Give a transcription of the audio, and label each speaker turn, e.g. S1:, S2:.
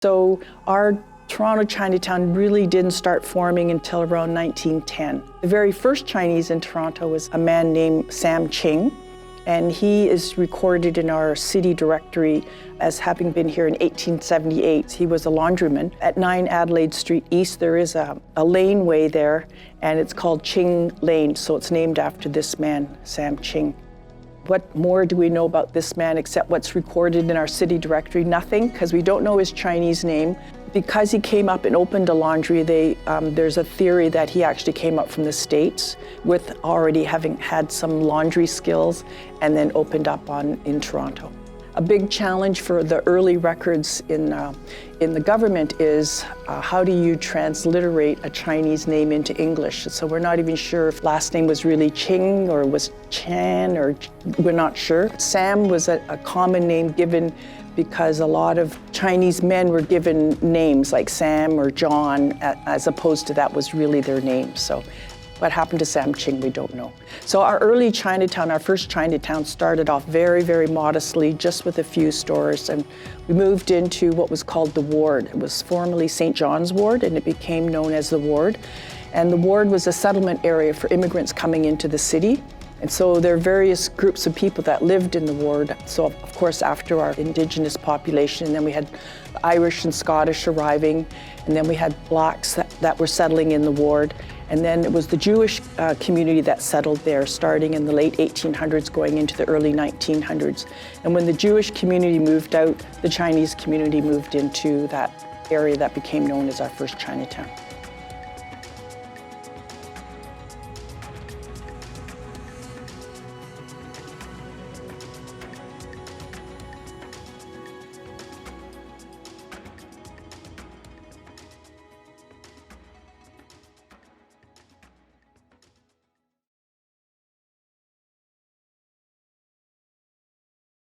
S1: So our Toronto Chinatown really didn't start forming until around 1910. The very first Chinese in Toronto was a man named Sam Ching, and he is recorded in our city directory as having been here in 1878. He was a laundryman. At 9 Adelaide Street East, there is a laneway there, and it's called Ching Lane, so it's named after this man, Sam Ching. What more do we know about this man except what's recorded in our city directory? Nothing, because we don't know his Chinese name. Because he came up and opened a laundry, there's a theory that he actually came up from the States with already having had some laundry skills and then opened up in Toronto. A big challenge for the early records in the government is how do you transliterate a Chinese name into English? So we're not even sure if last name was really Ching or was Chan, or we're not sure. Sam was a common name given because a lot of Chinese men were given names like Sam or John, as opposed to that was really their name. So what happened to Sam Ching, we don't know. So our early Chinatown, our first Chinatown, started off very, very modestly, just with a few stores. And we moved into what was called the Ward. It was formerly St. John's Ward, and it became known as the Ward. And the Ward was a settlement area for immigrants coming into the city. And so there are various groups of people that lived in the Ward. So of course, after our Indigenous population, and then we had Irish and Scottish arriving, and then we had Blacks that were settling in the Ward. And then it was the Jewish community that settled there, starting in the late 1800s, going into the early 1900s. And when the Jewish community moved out, the Chinese community moved into that area that became known as our first Chinatown.